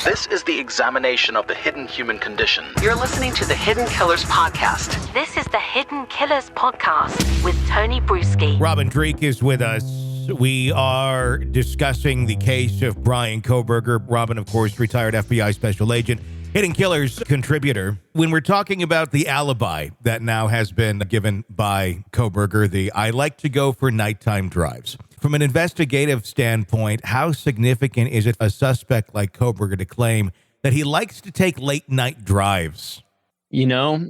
This is the examination of the hidden human condition. You're listening to the Hidden Killers Podcast. This is the Hidden Killers Podcast with Tony Brueski. Robin Dreeke is with us. We are discussing the case of Brian Kohberger. Robin, of course, retired FBI special agent, Hidden Killers contributor. When we're talking about the alibi that now has been given by Kohberger, I like to go for nighttime drives. From an investigative standpoint, how significant is it a suspect like Kohberger to claim that he likes to take late night drives? You know,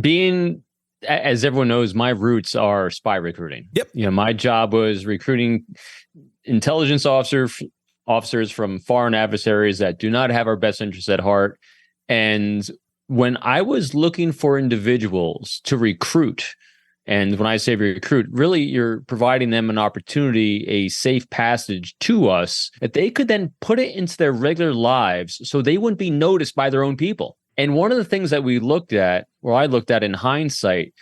being, as everyone knows, my roots are spy recruiting. Yep. You know, my job was recruiting intelligence officers from foreign adversaries that do not have our best interests at heart. And when I was looking for individuals to recruit, and when I say recruit, really you're providing them an opportunity, a safe passage to us that they could then put it into their regular lives so they wouldn't be noticed by their own people. And one of the things that we looked at, or I looked at in hindsight,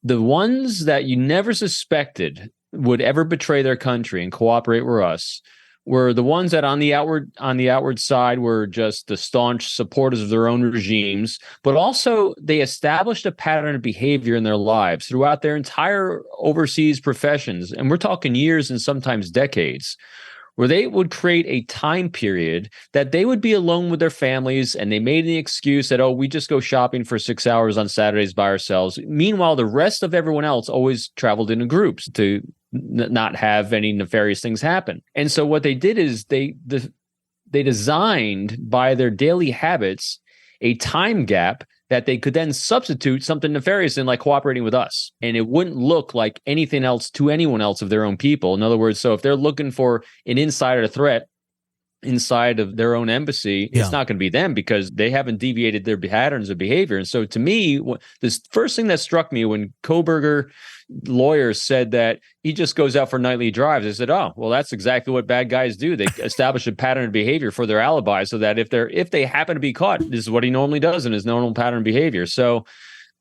the ones that you never suspected would ever betray their country and cooperate with us were the ones that on the outward side were just the staunch supporters of their own regimes, but also they established a pattern of behavior in their lives throughout their entire overseas professions. And we're talking years and sometimes decades, where they would create a time period that they would be alone with their families, and they made the excuse that, oh, we just go shopping for 6 hours on Saturdays by ourselves. Meanwhile, the rest of everyone else always traveled in groups to not have any nefarious things happen. And so what they did is they designed by their daily habits a time gap that they could then substitute something nefarious in, like cooperating with us. And it wouldn't look like anything else to anyone else of their own people. In other words, so if they're looking for an insider threat inside of their own embassy, it's not going to be them because they haven't deviated their patterns of behavior. And so to me, this first thing that struck me when Kohberger lawyers said that he just goes out for nightly drives, I said, oh, well, that's exactly what bad guys do. They establish a pattern of behavior for their alibi so that if they happen to be caught, this is what he normally does in his normal pattern of behavior. So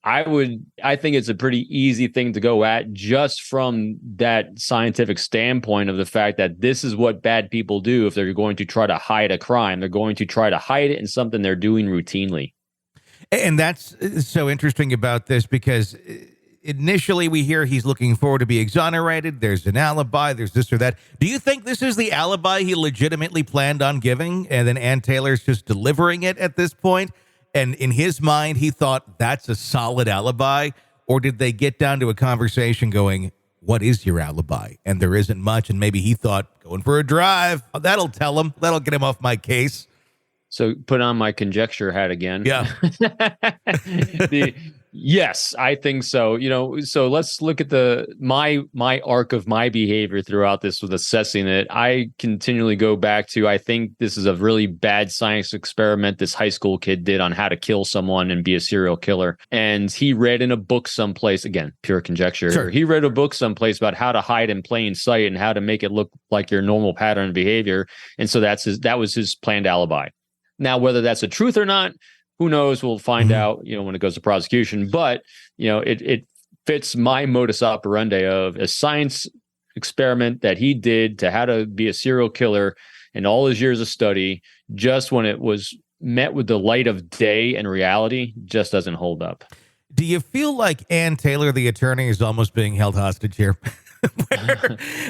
I think it's a pretty easy thing to go at just from that scientific standpoint of the fact that this is what bad people do if they're going to try to hide a crime. They're going to try to hide it in something they're doing routinely. And that's so interesting about this because initially we hear he's looking forward to be exonerated. There's an alibi. There's this or that. Do you think this is the alibi he legitimately planned on giving and then Ann Taylor's just delivering it at this point? And in his mind, he thought that's a solid alibi? Or did they get down to a conversation going, what is your alibi? And there isn't much. And maybe he thought, going for a drive, that'll tell him. That'll get him off my case. So put on my conjecture hat again. Yeah. Yes, I think so. You know, so let's look at my arc of my behavior throughout this with assessing it. I continually go back to, I think this is a really bad science experiment this high school kid did on how to kill someone and be a serial killer. And he read in a book someplace, again, pure conjecture. Sure. He read a book someplace about how to hide in plain sight and how to make it look like your normal pattern of behavior. And so that was his planned alibi. Now, whether that's the truth or not, who knows? We'll find out, when it goes to prosecution. But, it fits my modus operandi of a science experiment that he did to how to be a serial killer and all his years of study, just when it was met with the light of day and reality, just doesn't hold up. Do you feel like Ann Taylor, the attorney, is almost being held hostage here?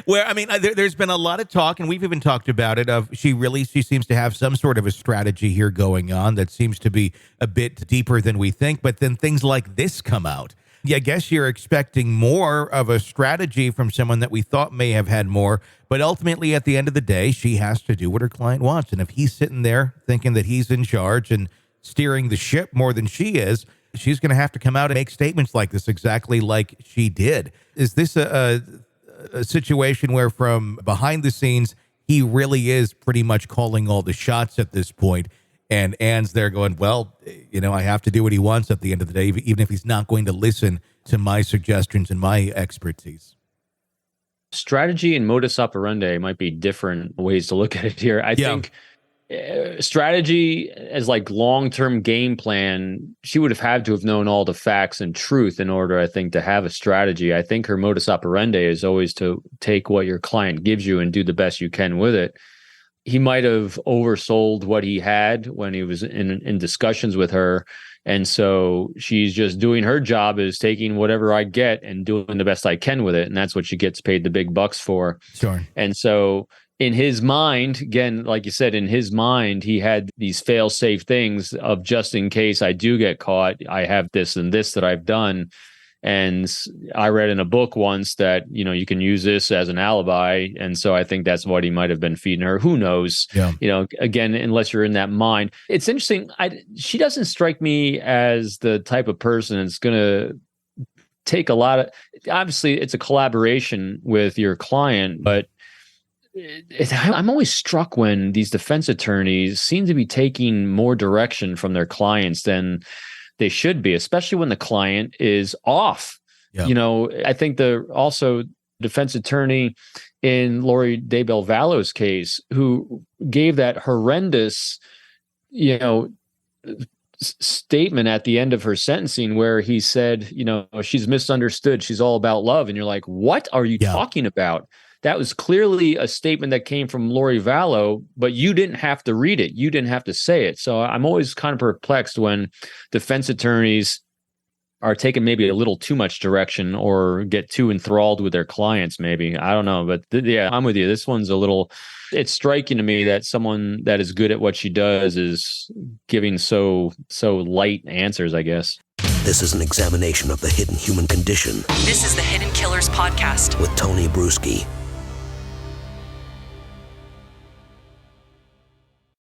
where I mean, there's been a lot of talk, and we've even talked about it, of she seems to have some sort of a strategy here going on that seems to be a bit deeper than we think. But then things like this come out. Yeah, I guess you're expecting more of a strategy from someone that we thought may have had more. But ultimately, at the end of the day, she has to do what her client wants. And if he's sitting there thinking that he's in charge and steering the ship more than she is, she's going to have to come out and make statements like this, exactly like she did. Is this a situation where from behind the scenes, he really is pretty much calling all the shots at this point, and Ann's there going, well, I have to do what he wants at the end of the day, even if he's not going to listen to my suggestions and my expertise? Strategy and modus operandi might be different ways to look at it here. I think strategy as like long-term game plan, she would have had to have known all the facts and truth in order, I think, to have a strategy. I think her modus operandi is always to take what your client gives you and do the best you can with it. he might have oversold what he had when he was in discussions with her. And so she's just doing her job, is taking whatever I get and doing the best I can with it. And that's what she gets paid the big bucks for. Sure. And so in his mind, again, like you said, in his mind, he had these fail-safe things of, just in case I do get caught, I have this and this that I've done. And I read in a book once that, you can use this as an alibi. And so I think that's what he might have been feeding her. Who knows? Yeah. Again, unless you're in that mind. It's interesting. She doesn't strike me as the type of person that's going to take a lot of, obviously it's a collaboration with your client, but I'm always struck when these defense attorneys seem to be taking more direction from their clients than they should be, especially when the client is off. Yeah. I think also defense attorney in Lori DeBelvallo's case, who gave that horrendous, statement at the end of her sentencing where he said, she's misunderstood, she's all about love. And you're like, what are you talking about? That was clearly a statement that came from Lori Vallow, but you didn't have to read it. You didn't have to say it. So I'm always kind of perplexed when defense attorneys are taking maybe a little too much direction or get too enthralled with their clients, maybe. I don't know. But yeah, I'm with you. This one's it's striking to me that someone that is good at what she does is giving so light answers, I guess. This is an examination of the hidden human condition. This is the Hidden Killers podcast with Tony Brueski.